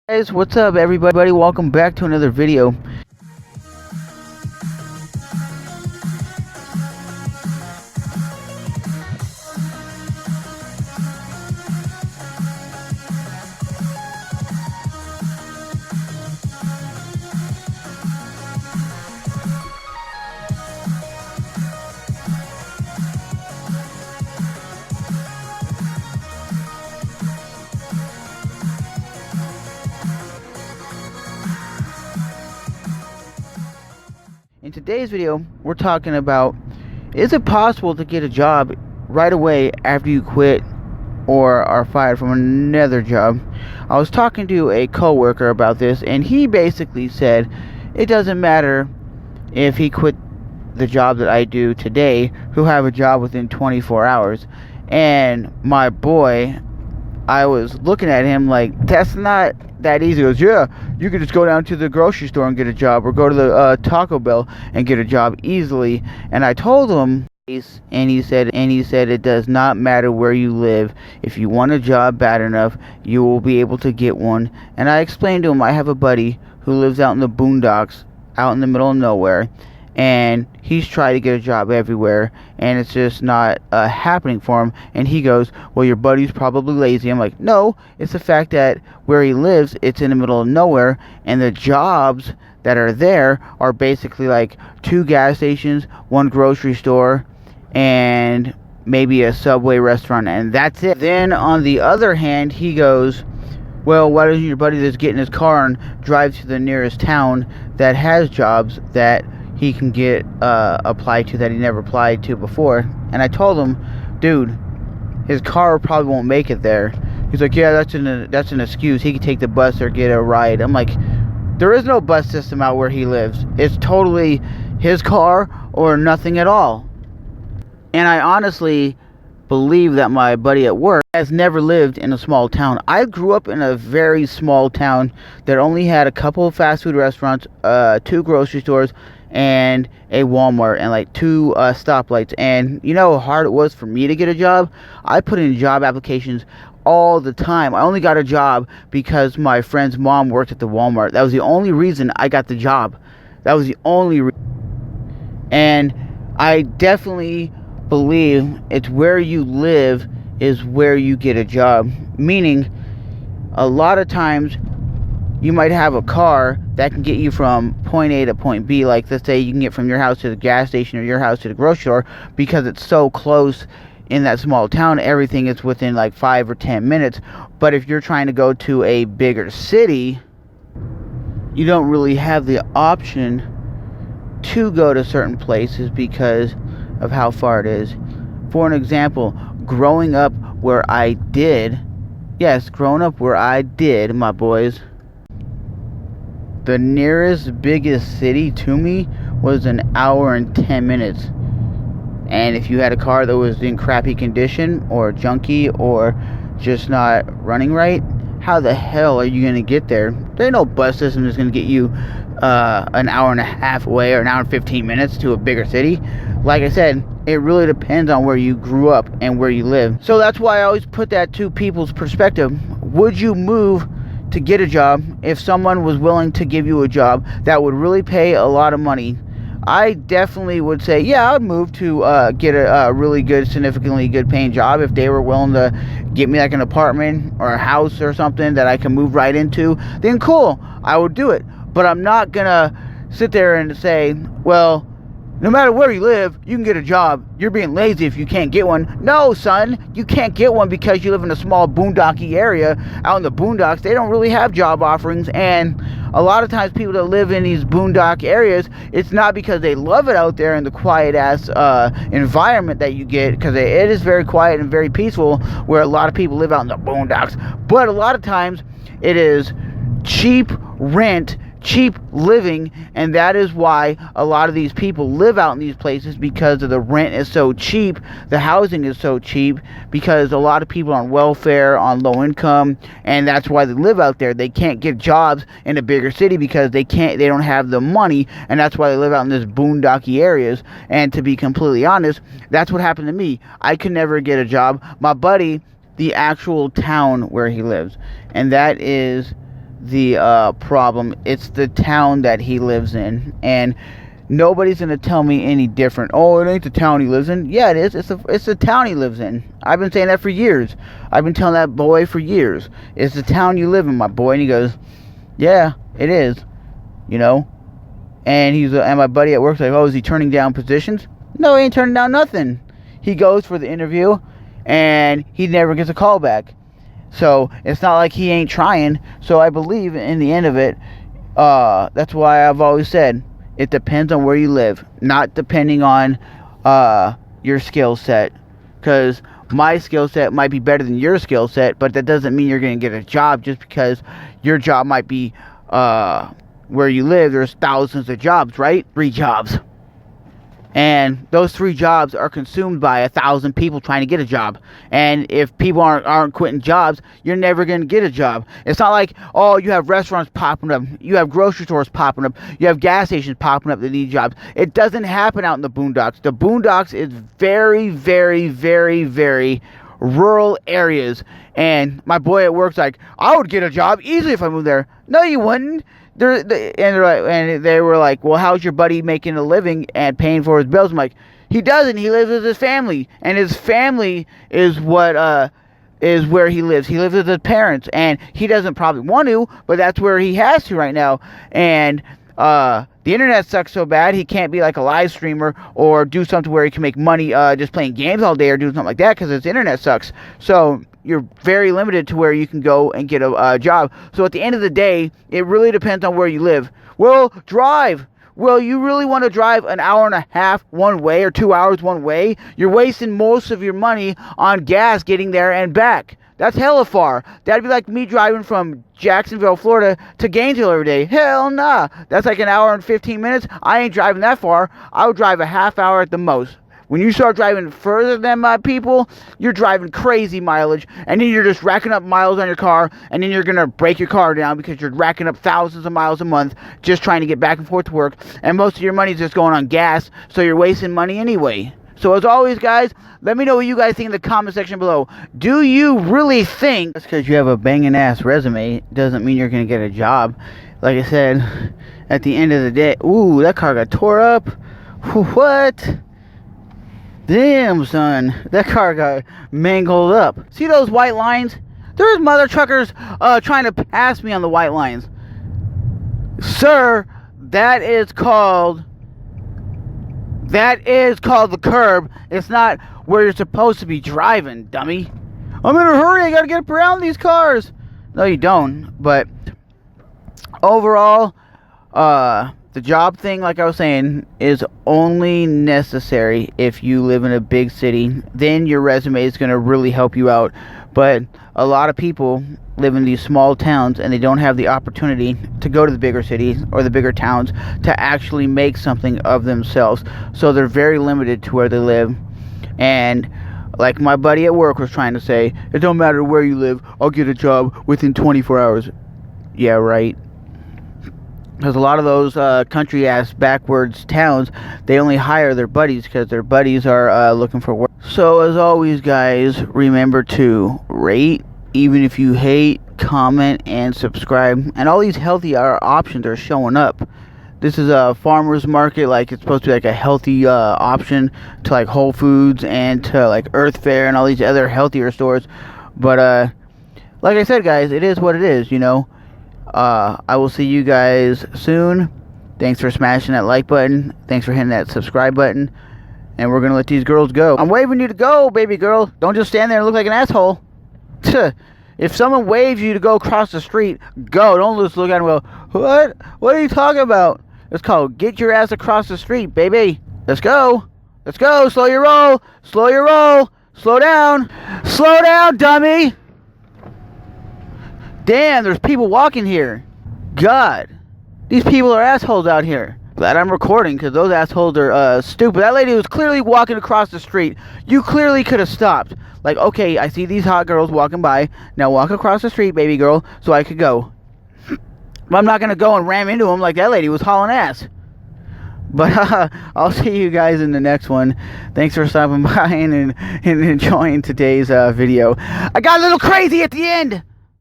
Guys, what's up everybody? Welcome back to another video. In today's video, we're talking about, is it possible to get a job right away after you quit or are fired from another job? I was talking to a coworker about this, and he basically said it doesn't matter if he quit the job that I do today, who have a job within 24 hours. And my boy, I was looking at him like, that's not that easy. He goes, yeah, you could just go down to the grocery store and get a job, or go to the Taco Bell and get a job easily. And I told him, and he said it does not matter where you live. If you want a job bad enough, you will be able to get one. And I explained to him, I have a buddy who lives out in the boondocks, out in the middle of nowhere, and he's tried to get a job everywhere, and it's just not happening for him. And he goes, well, your buddy's probably lazy. I'm like, no, it's the fact that where he lives, it's in the middle of nowhere, and the jobs that are there are basically like 2 gas stations, 1 grocery store, and maybe a Subway restaurant, and that's it. Then on the other hand, he goes, well, why doesn't your buddy just get in his car and drive to the nearest town that has jobs that he can get applied to that he never applied to before? And I told him, dude, his car probably won't make it there. He's like, yeah, that's an excuse. He can take the bus or get a ride. I'm like, there is no bus system out where he lives. It's totally his car or nothing at all. And I honestly believe that my buddy at work has never lived in a small town. I grew up in a very small town that only had a couple of fast food restaurants, 2 grocery stores, and a Walmart, and like 2 stoplights. And you know how hard it was for me to get a job? I put in job applications all the time. I only got a job because my friend's mom worked at the Walmart. That was the only reason I got the job. That was the only and I definitely believe it's where you live is where you get a job. Meaning, a lot of times you might have a car that can get you from point A to point B. Like, let's say you can get from your house to the gas station or your house to the grocery store, because it's so close in that small town. Everything is within like 5 or 10 minutes. But if you're trying to go to a bigger city, you don't really have the option to go to certain places because of how far it is. For an example, growing up where I did, my boys, the nearest biggest city to me was an hour and 10 minutes. And if you had a car that was in crappy condition or junky or just not running right, how the hell are you going to get there? There ain't no bus system that's going to get you an hour and a half away or an hour and 15 minutes to a bigger city. Like I said, it really depends on where you grew up and where you live. So that's why I always put that to people's perspective. Would you move to get a job if someone was willing to give you a job that would really pay a lot of money? I definitely would say, yeah, I would move to get a really good, significantly good paying job if they were willing to get me like an apartment or a house or something that I can move right into. Then cool, I would do it. But I'm not gonna sit there and say, well, no matter where you live, you can get a job. You're being lazy if you can't get one. No, son, you can't get one because you live in a small boondocky area. Out in the boondocks, they don't really have job offerings. And a lot of times people that live in these boondock areas, it's not because they love it out there in the quiet-ass environment that you get, because it is very quiet and very peaceful where a lot of people live out in the boondocks. But a lot of times, it is cheap rent, cheap living, and that is why a lot of these people live out in these places, because of the rent is so cheap, the housing is so cheap, because a lot of people are on welfare, on low income, and that's why they live out there. They can't get jobs in a bigger city because they don't have the money, and that's why they live out in this boondocky areas. And to be completely honest, that's what happened to me. I could never get a job. My buddy, the actual town where he lives, and that is the problem. It's the town that he lives in, and nobody's gonna tell me any different. Oh, it ain't the town he lives in. Yeah, it is. It's the town he lives in. I've been saying that for years. I've been telling that boy for years. It's the town you live in, my boy. And he goes, yeah, it is. You know. And and my buddy at work's like, oh, is he turning down positions? No, he ain't turning down nothing. He goes for the interview, and he never gets a call back. So it's not like he ain't trying. So I believe in the end of it, that's why I've always said it depends on where you live, not depending on your skill set. Because my skill set might be better than your skill set, but that doesn't mean you're going to get a job just because your job might be where you live. There's thousands of jobs, right? 3 jobs. And those 3 jobs are consumed by 1,000 people trying to get a job. And if people aren't quitting jobs, you're never going to get a job. It's not like, oh, you have restaurants popping up, you have grocery stores popping up, you have gas stations popping up that need jobs. It doesn't happen out in the boondocks. The boondocks is very, very, very, very rural areas. And my boy at work's like, I would get a job easily if I moved there. No, you wouldn't. And they were like, well, how's your buddy making a living and paying for his bills? I'm like, he doesn't. He lives with his family, and his family is what is where he lives. He lives with his parents, and he doesn't probably want to, but that's where he has to right now. And the internet sucks so bad he can't be like a live streamer or do something where he can make money just playing games all day or doing something like that because his internet sucks. So you're very limited to where you can go and get a job. So at the end of the day, it really depends on where you live. Well, drive. Well, you really want to drive an hour and a half one way or 2 hours one way? You're wasting most of your money on gas getting there and back. That's hella far. That'd be like me driving from Jacksonville, Florida to Gainesville every day. Hell nah. That's like an hour and 15 minutes. I ain't driving that far. I would drive a half hour at the most. When you start driving further than my people, you're driving crazy mileage, and then you're just racking up miles on your car, and then you're going to break your car down because you're racking up thousands of miles a month just trying to get back and forth to work, and most of your money's just going on gas, so you're wasting money anyway. So as always, guys, let me know what you guys think in the comment section below. Do you really think just because you have a banging ass resume doesn't mean you're going to get a job? Like I said, at the end of the day, ooh, that car got tore up. What? Damn, son, that car got mangled up. See those white lines? There's mother truckers trying to pass me on the white lines. Sir, that is called the curb. It's not where you're supposed to be driving, dummy. I'm in a hurry. I gotta get up around these cars. No, you don't. But overall, the job thing, like I was saying, is only necessary if you live in a big city. Then your resume is going to really help you out. But a lot of people live in these small towns and they don't have the opportunity to go to the bigger cities or the bigger towns to actually make something of themselves. So they're very limited to where they live. And like my buddy at work was trying to say, it don't matter where you live, I'll get a job within 24 hours. Yeah, right. Because a lot of those country-ass backwards towns, they only hire their buddies because their buddies are looking for work. So as always, guys, remember to rate, even if you hate, comment, and subscribe. And all these healthy options are showing up. This is a farmer's market, like it's supposed to be like a healthy option to like Whole Foods and to like Earth Fare and all these other healthier stores. But like I said, guys, it is what it is, you know. I will see you guys soon. Thanks for smashing that like button. Thanks for hitting that subscribe button. And we're going to let these girls go. I'm waving you to go, baby girl. Don't just stand there and look like an asshole. If someone waves you to go across the street, go. Don't just look at them and go, what? What are you talking about? It's called get your ass across the street, baby. Let's go. Let's go. Slow your roll. Slow your roll. Slow down. Slow down, dummy. Damn, there's people walking here. God. These people are assholes out here. Glad I'm recording because those assholes are stupid. That lady was clearly walking across the street. You clearly could have stopped. Like, okay, I see these hot girls walking by. Now walk across the street, baby girl, so I could go. But I'm not going to go and ram into them like that lady was hauling ass. But I'll see you guys in the next one. Thanks for stopping by and enjoying today's video. I got a little crazy at the end.